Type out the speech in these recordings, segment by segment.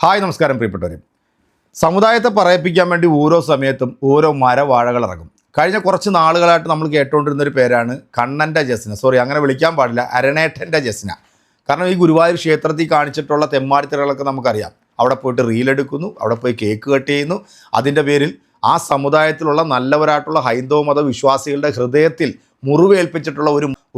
Hi നമസ്കാരം പ്രിയപ്പെട്ടവരെ. സമുദായത്തെ പറയിപ്പിക്കാൻ വേണ്ടി ഓരോ സമയത്തും ഓരോ മരവാഴകൾ ഇറങ്ങും. കഴിഞ്ഞ കുറച്ച് നാളുകളായിട്ട് നമ്മൾ കേട്ടുകൊണ്ടിരുന്നൊരു പേരാണ് കണ്ണൻ്റെ ജസ്ന. അങ്ങനെ വിളിക്കാൻ പാടില്ല, അരണേട്ടൻ്റെ ജസ്ന. കാരണം ഈ ഗുരുവായൂർ ക്ഷേത്രത്തിൽ കാണിച്ചിട്ടുള്ള തെമ്മാടിത്തരകളൊക്കെ നമുക്കറിയാം. അവിടെ പോയിട്ട് റീലെടുക്കുന്നു, അവിടെ പോയി കേക്ക് കട്ട് ചെയ്യുന്നു. അതിൻ്റെ പേരിൽ ആ സമുദായത്തിലുള്ള നല്ലവരായിട്ടുള്ള ഹൈന്ദവ മത വിശ്വാസികളുടെ ഹൃദയത്തിൽ മുറിവേൽപ്പിച്ചിട്ടുള്ള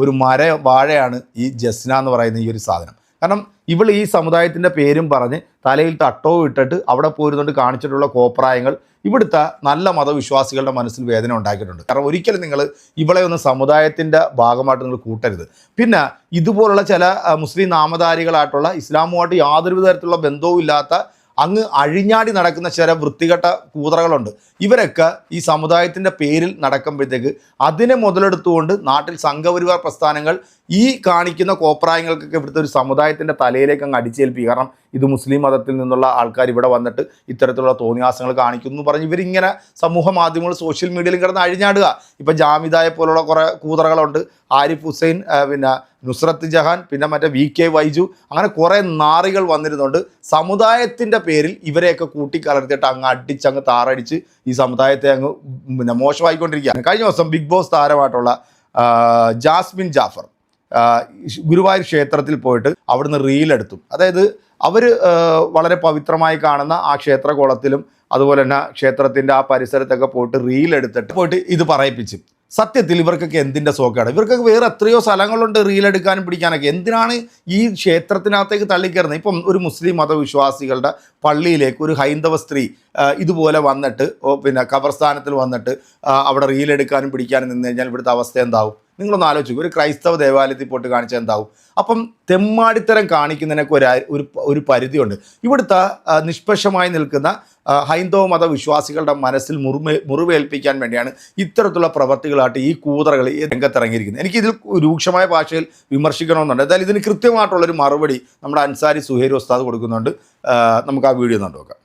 ഒരു മരവാഴയാണ് ഈ ജസ്ന എന്ന് പറയുന്ന ഈ ഒരു സാധനം. കാരണം ഇവൾ ഈ സമുദായത്തിൻ്റെ പേരും പറഞ്ഞ് തലയിൽ തട്ടവും ഇട്ടിട്ട് അവിടെ പോയിരുന്നുകൊണ്ട് കാണിച്ചിട്ടുള്ള കോപ്രായങ്ങൾ ഇവിടുത്തെ നല്ല മതവിശ്വാസികളുടെ മനസ്സിൽ വേദന ഉണ്ടാക്കിയിട്ടുണ്ട്. കാരണം ഒരിക്കലും നിങ്ങൾ ഇവളെ ഒന്ന് സമുദായത്തിൻ്റെ ഭാഗമായിട്ട് നിങ്ങൾ കൂട്ടരുത്. പിന്നെ ഇതുപോലുള്ള ചില മുസ്ലിം നാമധാരികളായിട്ടുള്ള ഇസ്ലാമുമായിട്ട് യാതൊരു തരത്തിലുള്ള ബന്ധവും ഇല്ലാത്ത അങ്ങ് അഴിഞ്ഞാടി നടക്കുന്ന ചില വൃത്തികെട്ട കൂതറകളുണ്ട്. ഇവരൊക്കെ ഈ സമുദായത്തിൻ്റെ പേരിൽ നടക്കുമ്പോഴത്തേക്ക് അതിനെ മുതലെടുത്തുകൊണ്ട് നാട്ടിൽ സംഘപരിവാർ പ്രസ്ഥാനങ്ങൾ ഈ കാണിക്കുന്ന കോപ്രായങ്ങൾക്കൊക്കെ ഇവിടുത്തെ ഒരു സമുദായത്തിൻ്റെ തലയിലേക്ക് അങ്ങ് അടിച്ചേൽപ്പിക്കുക. കാരണം ഇത് മുസ്ലിം മതത്തിൽ നിന്നുള്ള ആൾക്കാർ ഇവിടെ വന്നിട്ട് ഇത്തരത്തിലുള്ള തോന്നിയാസങ്ങൾ കാണിക്കുന്നു പറഞ്ഞ് ഇവരിങ്ങനെ സമൂഹ മാധ്യമങ്ങൾ സോഷ്യൽ മീഡിയയിൽ കിടന്ന് അഴിഞ്ഞാടുക. ഇപ്പം ജാമിദായെ പോലുള്ള കുറേ കൂതറകളുണ്ട്. ആരിഫ് ഹുസൈൻ, പിന്നെ നുസ്രത്ത് ജഹാൻ, പിന്നെ മറ്റേ VK വൈജു, അങ്ങനെ കുറേ നാറികൾ വന്നിരുന്നുണ്ട്. സമുദായത്തിൻ്റെ പേരിൽ ഇവരെയൊക്കെ കൂട്ടിക്കലർത്തിയിട്ട് അങ്ങ് അടിച്ചങ്ങ് താറടിച്ച് ഈ സമുദായത്തെ അങ്ങ് മോശമായിക്കൊണ്ടിരിക്കുകയാണ്. കഴിഞ്ഞ ദിവസം ബിഗ് ബോസ് താരമായിട്ടുള്ള ജാസ്മിൻ ജാഫർ ഗുരുവായൂർ ക്ഷേത്രത്തിൽ പോയിട്ട് അവിടുന്ന് റീലെടുത്തു. അതായത് അവർ വളരെ പവിത്രമായി കാണുന്ന ആ ക്ഷേത്രകുളത്തിലും അതുപോലെ തന്നെ ക്ഷേത്രത്തിൻ്റെ ആ പരിസരത്തൊക്കെ പോയിട്ട് ഇത് പറയിപ്പിച്ചു. സത്യത്തിൽ ഇവർക്കൊക്കെ എന്തിൻ്റെ സോക്കാണ്? ഇവർക്കൊക്കെ വേറെ എത്രയോ സ്ഥലങ്ങളുണ്ട് റീലെടുക്കാനും പിടിക്കാനൊക്കെ. എന്തിനാണ് ഈ ക്ഷേത്രത്തിനകത്തേക്ക് തള്ളിക്കയറുന്നത്? ഇപ്പം ഒരു മുസ്ലിം മതവിശ്വാസികളുടെ പള്ളിയിലേക്ക് ഒരു ഹൈന്ദവ സ്ത്രീ ഇതുപോലെ വന്നിട്ട് പിന്നെ ഖബർസ്ഥാനത്തിൽ വന്നിട്ട് അവിടെ റീലെടുക്കാനും പിടിക്കാനും നിന്ന് കഴിഞ്ഞാൽ ഇവിടുത്തെ അവസ്ഥ എന്താവും? നിങ്ങളൊന്ന് ആലോചിക്കും. ഒരു ക്രൈസ്തവ ദേവാലയത്തിൽ പോയിട്ട് കാണിച്ചാൽ എന്താവും? അപ്പം തെമ്മാടിത്തരം കാണിക്കുന്നതിനൊക്കെ ഒരു പരിധിയുണ്ട്. ഇവിടുത്തെ നിഷ്പക്ഷമായി നിൽക്കുന്ന ഹൈന്ദവ മത വിശ്വാസികളുടെ മനസ്സിൽ മുറിവേൽപ്പിക്കാൻ വേണ്ടിയാണ് ഇത്തരത്തിലുള്ള പ്രവർത്തികളായിട്ട് ഈ കൂതറകൾ രംഗത്തിറങ്ങിയിരിക്കുന്നത്. എനിക്കിതിൽ രൂക്ഷമായ ഭാഷയിൽ വിമർശിക്കണമെന്നുണ്ട്. എന്തായാലും ഇതിന് കൃത്യമായിട്ടുള്ളൊരു മറുപടി നമ്മുടെ അൻസാരി സുഹൈർ ഉസ്താദ് കൊടുക്കുന്നുണ്ട്. നമുക്ക് ആ വീഡിയോ കണ്ടുനോക്കാം.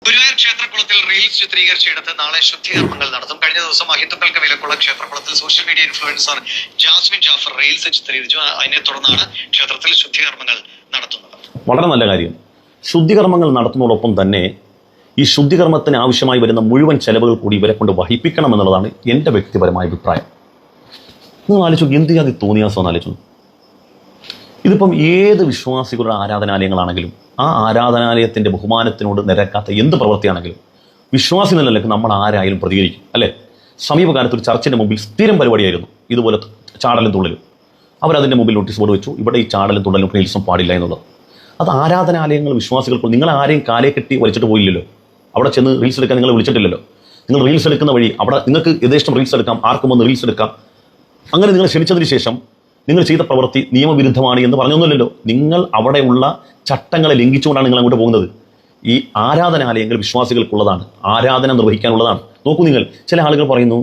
ഗുരുവായൂർ ക്ഷേത്രകുളത്തിൽ റീൽസ് ചിത്രീകരിച്ചെടുത്ത് നാളെ ശുദ്ധികർമ്മങ്ങൾ നടത്തും. കഴിഞ്ഞ ദിവസം അഹിന്ദുക്കൾക്ക് വിലക്കുള്ള ക്ഷേത്രകുളത്തിൽ social media influencer Jasmin Jaffar reels ചിത്രീകരിച്ചു. അതിനെ തുടർന്നാണ് ക്ഷേത്രത്തിൽ ശുദ്ധികർമ്മങ്ങൾ നടത്തുന്നത്. വളരെ നല്ല കാര്യം. ശുദ്ധികർമ്മങ്ങൾ നടത്തുന്നതോടൊപ്പം തന്നെ ഈ ശുദ്ധികർമ്മത്തിന് ആവശ്യമായി വരുന്ന മുഴുവൻ ചെലവുകൾ കൂടി ഇവരെ കൊണ്ട് വഹിപ്പിക്കണം എന്നുള്ളതാണ് എൻ്റെ വ്യക്തിപരമായ അഭിപ്രായം. നിങ്ങൾ ആലോചിച്ചു, എന്ത് ചെയ്യാൻ തോന്നിയാസം ആലോചിച്ചു. ഇതിപ്പം ഏത് വിശ്വാസികളുടെ ആരാധനാലയങ്ങളാണെങ്കിലും ആ ആരാധനാലയത്തിൻ്റെ ബഹുമാനത്തിനോട് നിരക്കാത്ത എന്ത് പ്രവൃത്തിയാണെങ്കിലും വിശ്വാസി എന്ന നിലയ്ക്ക് നമ്മൾ ആരായാലും പ്രതികരിക്കും, അല്ലേ? സമീപകാലത്ത് ഒരു ചർച്ചിൻ്റെ മുമ്പിൽ സ്ഥിരം പരിപാടിയായിരുന്നു ഇതുപോലെ ചാടലും തുള്ളലും. അവരതിൻ്റെ മുമ്പിൽ നോട്ടീസ് ബോർഡ് വെച്ചു, ഇവിടെ ഈ ചാടലും തുള്ളലും റീൽസും പാടില്ല എന്നുള്ളത്. അത് ആരാധനാലയങ്ങൾ വിശ്വാസികൾക്ക് നിങ്ങൾ ആരെയും കാലേ കെട്ടി വലിച്ചിട്ട് പോയില്ലല്ലോ. അവിടെ ചെന്ന് റീൽസ് എടുക്കാൻ നിങ്ങൾ വിളിച്ചിട്ടില്ലല്ലോ. നിങ്ങൾ റീൽസ് എടുക്കുന്ന വഴി അവിടെ നിങ്ങൾക്ക് യഥേഷ്ടം റീൽസ് എടുക്കാം, ആർക്കും വന്ന് റീൽസ് എടുക്കാം. അങ്ങനെ നിങ്ങൾ ക്ഷണിച്ചതിന് ശേഷം നിങ്ങൾ ചെയ്ത പ്രവൃത്തി നിയമവിരുദ്ധമാണ് എന്ന് പറഞ്ഞൊന്നുമില്ലല്ലോ. നിങ്ങൾ അവിടെയുള്ള ചട്ടങ്ങളെ ലംഘിച്ചുകൊണ്ടാണ് നിങ്ങൾ അങ്ങോട്ട് പോകുന്നത്. ഈ ആരാധനാലയങ്ങൾ വിശ്വാസികൾക്കുള്ളതാണ്, ആരാധന നിർവഹിക്കാനുള്ളതാണ്. നോക്കൂ, നിങ്ങൾ ചില ആളുകൾ പറയുന്നു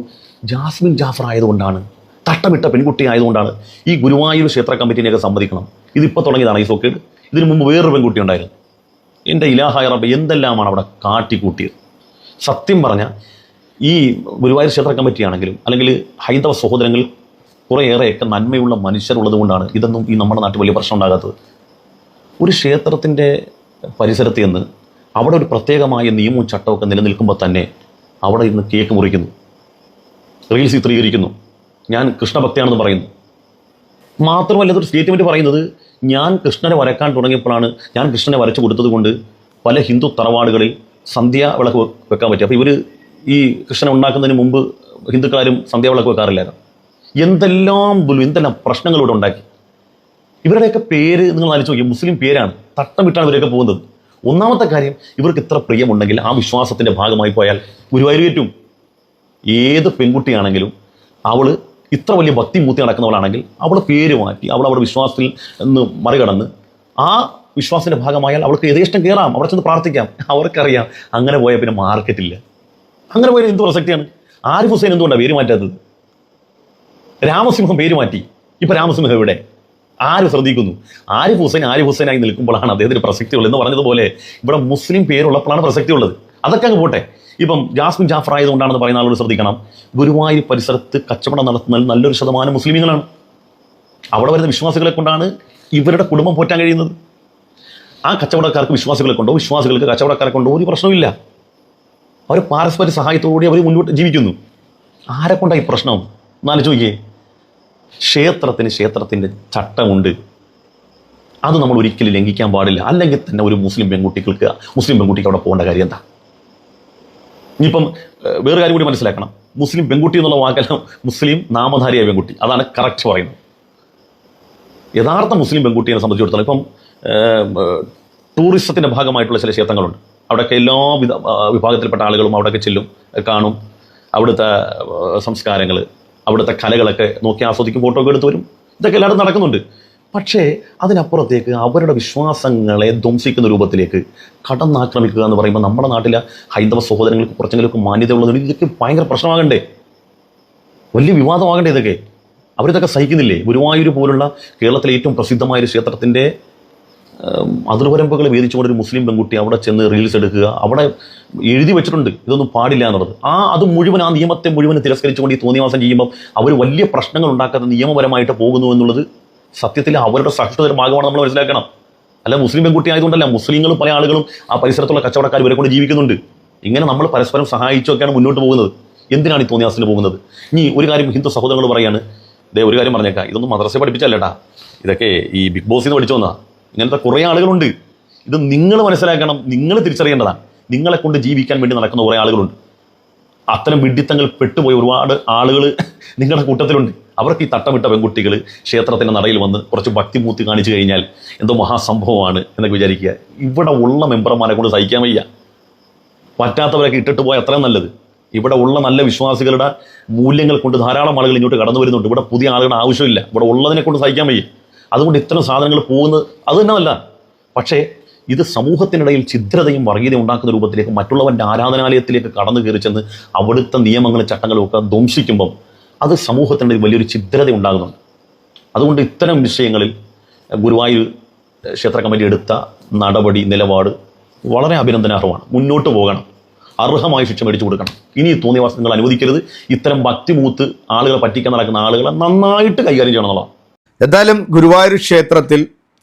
ജാസ്മിൻ ജാഫർ ആയതുകൊണ്ടാണ്, തട്ടമിട്ട പെൺകുട്ടി ആയതുകൊണ്ടാണ് ഈ ഗുരുവായൂർ ക്ഷേത്ര കമ്മിറ്റിനെയൊക്കെ സമ്മതിക്കണം. ഇതിപ്പോൾ തുടങ്ങിയതാണ് ഈ സോക്കേട്. ഇതിനു മുമ്പ് വേറൊരു പെൺകുട്ടി ഉണ്ടായിരുന്നു. എൻ്റെ ഇലാഹായ റബ്ബേ, എന്തെല്ലാമാണ് അവിടെ കാട്ടിക്കൂട്ടിയത്. സത്യം പറഞ്ഞാൽ ഈ ഗുരുവായൂർ ക്ഷേത്ര കമ്മിറ്റിയാണെങ്കിലും അല്ലെങ്കിൽ ഹൈന്ദവ സഹോദരങ്ങൾ കുറേയേറെയൊക്കെ നന്മയുള്ള മനുഷ്യരുള്ളത് കൊണ്ടാണ് ഇതൊന്നും ഈ നമ്മുടെ നാട്ടിൽ വലിയ പ്രശ്നം ഉണ്ടാകാത്തത്. ഒരു ക്ഷേത്രത്തിൻ്റെ പരിസരത്ത് നിന്ന് അവിടെ ഒരു പ്രത്യേകമായ നിയമവും ചട്ടമൊക്കെ നിലനിൽക്കുമ്പോൾ തന്നെ അവിടെ ഇരുന്ന് കേക്ക് മുറിക്കുന്നു, റീൽസ് ചിത്രീകരിക്കുന്നു, ഞാൻ കൃഷ്ണഭക്തിയാണെന്ന് പറയുന്നു. മാത്രമല്ല ഇതൊരു സ്റ്റേറ്റ്മെൻറ്റ് പറയുന്നത് ഞാൻ കൃഷ്ണനെ വരക്കാൻ തുടങ്ങിയപ്പോഴാണ്, ഞാൻ കൃഷ്ണനെ വരച്ചു കൊടുത്തത് കൊണ്ട് പല ഹിന്ദു തറവാടുകളിൽ സന്ധ്യാ വിളക്ക് വെക്കാൻ പറ്റി. അപ്പോൾ ഇവർ ഈ കൃഷ്ണനെ ഉണ്ടാക്കുന്നതിന് മുമ്പ് ഹിന്ദുക്കാരും സന്ധ്യാ വിളക്ക് വെക്കാറില്ലായിരുന്നു. എന്തെല്ലാം പ്രശ്നങ്ങളിവിടെ ഉണ്ടാക്കി. ഇവരുടെയൊക്കെ പേര് നിങ്ങൾ ആലോചിച്ച് നോക്കി, മുസ്ലിം പേരാണ്, തട്ടം വിട്ടാണ് ഇവരൊക്കെ പോകുന്നത്. ഒന്നാമത്തെ കാര്യം, ഇവർക്ക് ഇത്ര പ്രിയമുണ്ടെങ്കിൽ ആ വിശ്വാസത്തിൻ്റെ ഭാഗമായി പോയാൽ ഗുരുവായൂർ കയറ്റും. ഏത് പെൺകുട്ടിയാണെങ്കിലും അവൾ ഇത്ര വലിയ ഭക്തി മൂത്തി നടക്കുന്നവളാണെങ്കിൽ അവൾ പേര് മാറ്റി അവളുടെ വിശ്വാസത്തിൽ നിന്ന് മറികടന്ന് ആ വിശ്വാസത്തിൻ്റെ ഭാഗമായാൽ അവൾക്ക് യഥേഷ്ടം കയറാം, അവിടെ ചെന്ന് പ്രാർത്ഥിക്കാം. അവർക്കറിയാം അങ്ങനെ പോയാൽ പിന്നെ മാർക്കറ്റില്ല. അങ്ങനെ പോയാൽ എന്ത് പ്രസക്തിയാണ്? ആരിഫ് ഹുസൈൻ എന്തുകൊണ്ടാണ് പേര് മാറ്റാത്തത്? രാമസിംഹം പേര് മാറ്റി. ഇപ്പം രാമസിംഹം എവിടെ? ആര് ശ്രദ്ധിക്കുന്നു? ആരിഫ് ഹുസൈനായി നിൽക്കുമ്പോഴാണ് അദ്ദേഹത്തിന് പ്രസക്തിയുള്ളത് എന്ന് പറഞ്ഞതുപോലെ ഇവിടെ മുസ്ലിം പേരുള്ളപ്പോഴാണ് പ്രസക്തിയുള്ളത്. അതൊക്കെ അങ്ങ് പോട്ടെ. ഇപ്പം ജാസ്മിൻ ജാഫർ ആയതുകൊണ്ടാണെന്ന് പറയുന്ന ആളോട് ശ്രദ്ധിക്കണം, ഗുരുവായൂർ പരിസരത്ത് കച്ചവടം നടത്തുന്നതിൽ നല്ലൊരു ശതമാനം മുസ്ലിമീങ്ങളാണ്. അവിടെ വരുന്ന വിശ്വാസികളെ കൊണ്ടാണ് ഇവരുടെ കുടുംബം പോറ്റാൻ കഴിയുന്നത്. ആ കച്ചവടക്കാർക്ക് വിശ്വാസികളെ കൊണ്ടോ വിശ്വാസികൾക്ക് കച്ചവടക്കാരെ കൊണ്ടോ ഒരു പ്രശ്നമില്ല. അവർ പാരസ്പര്യ സഹായത്തോടുകൂടി അവർ മുന്നോട്ട് ജീവിക്കുന്നു. ആരെ കൊണ്ടാണ് ഈ പ്രശ്നം എന്നാലോചിക്കേ? ക്ഷേത്രത്തിൻ്റെ ചട്ടമുണ്ട്, അത് നമ്മൾ ഒരിക്കലും ലംഘിക്കാൻ പാടില്ല. അല്ലെങ്കിൽ തന്നെ ഒരു മുസ്ലിം പെൺകുട്ടിക്ക് അവിടെ പോകേണ്ട കാര്യം എന്താ? ഇനിയിപ്പം വേറെ കാര്യം കൂടി മനസ്സിലാക്കണം. മുസ്ലിം പെൺകുട്ടി എന്നുള്ള വാക്കല്ല, മുസ്ലിം നാമധാരിയായ പെൺകുട്ടി, അതാണ് കറക്റ്റ് പറയുന്നത്. യഥാർത്ഥ മുസ്ലിം പെൺകുട്ടിയെ സംബന്ധിച്ചിടത്തോളം ഇപ്പം ടൂറിസത്തിൻ്റെ ഭാഗമായിട്ടുള്ള ചില ക്ഷേത്രങ്ങളുണ്ട്. അവിടെയൊക്കെ എല്ലാ വിഭാഗത്തിൽപ്പെട്ട ആളുകളും അവിടെയൊക്കെ ചെല്ലും, കാണും. അവിടുത്തെ സംസ്കാരങ്ങൾ, അവിടുത്തെ കലകളൊക്കെ നോക്കി ആസ്വദിക്കും, ഫോട്ടോ ഒക്കെ എടുത്ത് വരും. ഇതൊക്കെ എല്ലായിടും നടക്കുന്നുണ്ട്. പക്ഷേ അതിനപ്പുറത്തേക്ക് അവരുടെ വിശ്വാസങ്ങളെ ധ്വംസിക്കുന്ന രൂപത്തിലേക്ക് കടന്നാക്രമിക്കുക എന്ന് പറയുമ്പോൾ നമ്മുടെ നാട്ടിലെ ഹൈന്ദവ സഹോദരങ്ങൾക്ക് കുറച്ചെങ്കിലുമൊക്കെ മാന്യത ഉള്ളത് ഇതൊക്കെ ഭയങ്കര പ്രശ്നമാകണ്ടേ, വലിയ വിവാദമാകണ്ടേ? ഇതൊക്കെ അവരിതൊക്കെ സഹിക്കുന്നില്ലേ? ഗുരുവായൂർ പോലുള്ള കേരളത്തിലെ ഏറ്റവും പ്രസിദ്ധമായൊരു ക്ഷേത്രത്തിൻ്റെ അതിർവരമ്പുകൾ വേദിച്ചുകൊണ്ടൊരു മുസ്ലിം പെൺകുട്ടി അവിടെ ചെന്ന് റീൽസ് എടുക്കുക, അവിടെ എഴുതി വെച്ചിട്ടുണ്ട് ഇതൊന്നും പാടില്ല എന്നുള്ളത്. അത് മുഴുവൻ, ആ നിയമത്തെ മുഴുവൻ തിരസ്കരിച്ചുകൊണ്ട് ഈ തോന്നിവാസം ചെയ്യുമ്പോൾ അവർ വലിയ പ്രശ്നങ്ങൾ ഉണ്ടാക്കാത്ത നിയമപരമായിട്ട് പോകുന്നു എന്നുള്ളത് സത്യത്തിൽ അവരുടെ സഹിഷ്ണുതയുടെ ഭാഗമാണ് നമ്മൾ മനസ്സിലാക്കണം. അല്ല മുസ്ലിം പെൺകുട്ടി ആയതുകൊണ്ടല്ല, മുസ്ലിങ്ങളും പല ആളുകളും ആ പരിസരത്തുള്ള കച്ചവടക്കാർ ഇവരെ കൊണ്ട് ജീവിക്കുന്നുണ്ട്. ഇങ്ങനെ നമ്മൾ പരസ്പരം സഹായിച്ചൊക്കെയാണ് മുന്നോട്ട് പോകുന്നത്. എന്തിനാണ് ഈ തോന്നിയാസത്തിന് പോകുന്നത്? ഇനി ഒരു കാര്യം ഹിന്ദു സഹോദരങ്ങൾ പറയാണ്, ഒരു കാര്യം പറഞ്ഞേക്കാം, ഇതൊന്നും മദ്രസ പഠിപ്പിച്ചല്ലേട്ടാ, ഇതൊക്കെ ഈ ബിഗ് ബോസിൽ നിന്ന് പഠിച്ചു വന്നതാ. ഇങ്ങനത്തെ കുറേ ആളുകളുണ്ട്. ഇത് നിങ്ങൾ മനസ്സിലാക്കണം, നിങ്ങൾ തിരിച്ചറിയേണ്ടതാണ്. നിങ്ങളെ കൊണ്ട് ജീവിക്കാൻ വേണ്ടി നടക്കുന്ന കുറേ ആളുകളുണ്ട്. അത്തരം വിഡ്ഢിത്തങ്ങൾ പെട്ടുപോയ ഒരുപാട് ആളുകൾ നിങ്ങളുടെ കൂട്ടത്തിലുണ്ട്. അവർക്ക് ഈ തട്ടമിട്ട പെൺകുട്ടികൾ ക്ഷേത്രത്തിൻ്റെ നടയിൽ വന്ന് കുറച്ച് ഭക്തിമൂർത്തി കാണിച്ചു കഴിഞ്ഞാൽ എന്തോ മഹാസംഭവമാണ് എന്നൊക്കെ വിചാരിക്കുക. ഇവിടെ ഉള്ള മെമ്പർമാരെ കൊണ്ട് സഹിക്കാൻ വയ്യ. പറ്റാത്തവരൊക്കെ ഇട്ടിട്ട് പോയാൽ അത്രയും നല്ലത്. ഇവിടെ ഉള്ള നല്ല വിശ്വാസികളുടെ മൂല്യങ്ങൾ കൊണ്ട് ധാരാളം ആളുകൾ ഇങ്ങോട്ട് കടന്നു വരുന്നുണ്ട്. ഇവിടെ പുതിയ ആളുകളുടെ ആവശ്യമില്ല. ഇവിടെ ഉള്ളതിനെ കൊണ്ട് സഹിക്കാൻ വയ്യ. അതുകൊണ്ട് ഇത്തരം സാധനങ്ങൾ പോകുന്നത് അത് തന്നെ അല്ല. പക്ഷേ ഇത് സമൂഹത്തിനിടയിൽ ഛിദ്രതയും വർഗീയതയും ഉണ്ടാക്കുന്ന രൂപത്തിലേക്ക് മറ്റുള്ളവൻ്റെ ആരാധനാലയത്തിലേക്ക് കടന്നു കയറി ചെന്ന് അവിടുത്തെ നിയമങ്ങളും ചട്ടങ്ങളും ഒക്കെ ധ്വംസിക്കുമ്പം അത് സമൂഹത്തിനിടയിൽ വലിയൊരു ഛിദ്രത ഉണ്ടാകുന്നുണ്ട്. അതുകൊണ്ട് ഇത്തരം വിഷയങ്ങളിൽ ഗുരുവായൂർ ക്ഷേത്ര കമ്മിറ്റി എടുത്ത നടപടി, നിലപാട് വളരെ അഭിനന്ദനാർഹമാണ്. മുന്നോട്ട് പോകണം, അർഹമായ ശിക്ഷ മേടിച്ചു കൊടുക്കണം. ഇനി തോന്നിയവാസങ്ങൾ അനുവദിക്കരുത്. ഇത്തരം ഭക്തിമൂത്ത് ആളുകളെ പറ്റിക്കാൻ നടക്കുന്ന ആളുകളെ നന്നായിട്ട് കൈകാര്യം ചെയ്യണം എന്നുള്ളതാണ്. എന്തായാലും ഗുരുവായൂർ ക്ഷേത്രത്തിൽ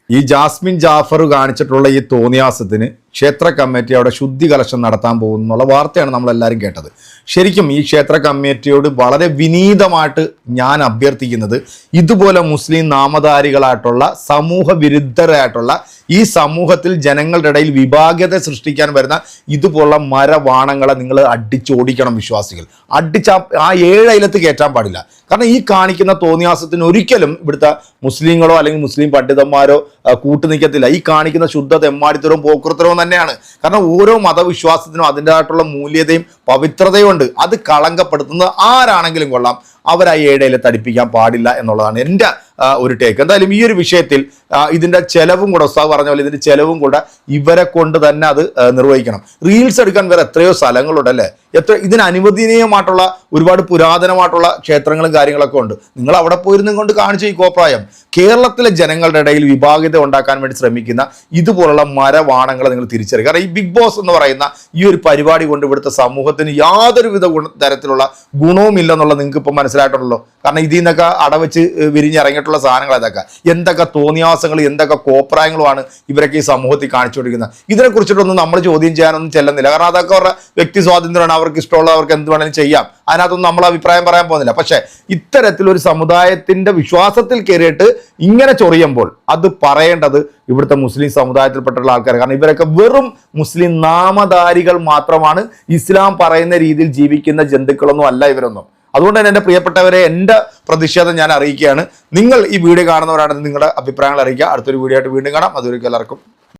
ഈ ജാസ്മിൻ ജാഫർ കാണിച്ചിട്ടുള്ള ഈ തോന്നിയാസത്തിന് ക്ഷേത്ര കമ്മിറ്റി അവിടെ ശുദ്ധി കലശം നടത്താൻ പോകുന്നുള്ള വാർത്തയാണ് നമ്മളെല്ലാവരും കേട്ടത്. ശരിക്കും ഈ ക്ഷേത്ര കമ്മിറ്റിയോട് വളരെ വിനീതമായിട്ട് ഞാൻ അഭ്യർത്ഥിക്കുന്നത്, ഇതുപോലെ മുസ്ലിം നാമധാരികളായിട്ടുള്ള സമൂഹ വിരുദ്ധരായിട്ടുള്ള ഈ സമൂഹത്തിൽ ജനങ്ങളുടെ ഇടയിൽ വിഭാഗ്യത സൃഷ്ടിക്കാൻ വരുന്ന ഇതുപോലുള്ള മരവാണങ്ങളെ നിങ്ങൾ അടിച്ചോടിക്കണം. വിശ്വാസികൾ അടിച്ച ആ 7 അയലത്ത് കയറ്റാൻ പാടില്ല. കാരണം ഈ കാണിക്കുന്ന തോന്നിയാസത്തിന് ഒരിക്കലും ഇവിടുത്തെ മുസ്ലിങ്ങളോ അല്ലെങ്കിൽ മുസ്ലിം പണ്ഡിതന്മാരോ കൂട്ടുനിൽക്കത്തില്ല. ഈ കാണിക്കുന്ന ശുദ്ധ തെമ്മാടിത്തരവും പോക്കൃത്തരവും തന്നെയാണ്. കാരണം ഓരോ മതവിശ്വാസത്തിനും അതിൻ്റെതായിട്ടുള്ള മൂല്യതയും പവിത്രതയും ഉണ്ട്. അത് കളങ്കപ്പെടുത്തുന്നത് ആരാണെങ്കിലും കൊള്ളാം, അവർ ആ 7 അയലത്ത് അടുപ്പിക്കാൻ പാടില്ല എന്നുള്ളതാണ് എൻ്റെ ഒരു ടേക്ക്. എന്തായാലും ഈ ഒരു വിഷയത്തിൽ ഇതിൻ്റെ ചെലവും കൂടെ, ഉസ്താദ് പറഞ്ഞ പോലെ ഇതിൻ്റെ ചെലവും കൂടെ ഇവരെ കൊണ്ട് തന്നെ അത് നിർവഹിക്കണം. റീൽസ് എടുക്കാൻ വേറെ എത്രയോ സ്ഥലങ്ങളുണ്ടല്ലേ, ഇതിന് അനുവദനീയമായിട്ടുള്ള ഒരുപാട് പുരാതനമായിട്ടുള്ള ക്ഷേത്രങ്ങളും കാര്യങ്ങളൊക്കെ ഉണ്ട്. നിങ്ങൾ അവിടെ പോയിരുന്നും കൊണ്ട് കാണിച്ച ഈ കോപ്രായം കേരളത്തിലെ ജനങ്ങളുടെ ഇടയിൽ വിഭാഗീയത ഉണ്ടാക്കാൻ വേണ്ടി ശ്രമിക്കുന്ന ഇതുപോലുള്ള മരവാണങ്ങളെ നിങ്ങൾ തിരിച്ചറിയുക. കാരണം ഈ ബിഗ് ബോസ് എന്ന് പറയുന്ന ഈ ഒരു പരിപാടി കൊണ്ട് ഇവിടുത്തെ സമൂഹത്തിന് യാതൊരുവിധ തരത്തിലുള്ള ഗുണവുമില്ലെന്നുള്ളത് നിങ്ങൾക്ക് ഇപ്പം മനസ്സിലായിട്ടുള്ളൂ. കാരണം ഇതിൽ നിന്നൊക്കെ അടവെച്ച് വിരിഞ്ഞിറങ്ങിയിട്ടുള്ള സാധനങ്ങൾ അതൊക്കെ എന്തൊക്കെ തോന്നിയാസങ്ങൾ, എന്തൊക്കെ കോപ്രായങ്ങളുമാണ് ഇവരൊക്കെ ഈ സമൂഹത്തിൽ കാണിച്ചുകൊണ്ടിരിക്കുന്നത്. ഇതിനെക്കുറിച്ചിട്ടൊന്നും നമ്മൾ ചോദ്യം ചെയ്യാനൊന്നും ചെല്ലുന്നില്ല. കാരണം അതൊക്കെ അവരുടെ വ്യക്തി സ്വാതന്ത്ര്യമാണ്, അവർക്ക് ഇഷ്ടമുള്ളത് അവർക്ക് എന്ത് വേണമെങ്കിലും ചെയ്യാം. അതിനകത്തൊന്നും നമ്മൾ അഭിപ്രായം പറയാൻ പോകുന്നില്ല. പക്ഷേ ഇത്തരത്തിലൊരു സമുദായത്തിൻ്റെ വിശ്വാസത്തിൽ കയറിയിട്ട് ഇങ്ങനെ ചൊറിയുമ്പോൾ അത് പറയേണ്ടത് ഇവിടുത്തെ മുസ്ലിം സമുദായത്തിൽപ്പെട്ടുള്ള ആൾക്കാർ. കാരണം ഇവരൊക്കെ വെറും മുസ്ലിം നാമധാരികൾ മാത്രമാണ്. ഇസ്ലാം പറയുന്ന രീതിയിൽ ജീവിക്കുന്ന ജന്തുക്കളൊന്നും അല്ല ഇവരൊന്നും. അതുകൊണ്ട് തന്നെ എൻ്റെ പ്രിയപ്പെട്ടവരെ, എൻ്റെ പ്രതിഷേധം ഞാൻ അറിയിക്കുകയാണ്. നിങ്ങൾ ഈ വീഡിയോ കാണുന്നവരാണെങ്കിൽ നിങ്ങളുടെ അഭിപ്രായങ്ങൾ അറിയിക്കുക. അടുത്തൊരു വീഡിയോ ആയിട്ട് വീണ്ടും കാണാം. അതുവരെയ്ക്കും എല്ലാവർക്കും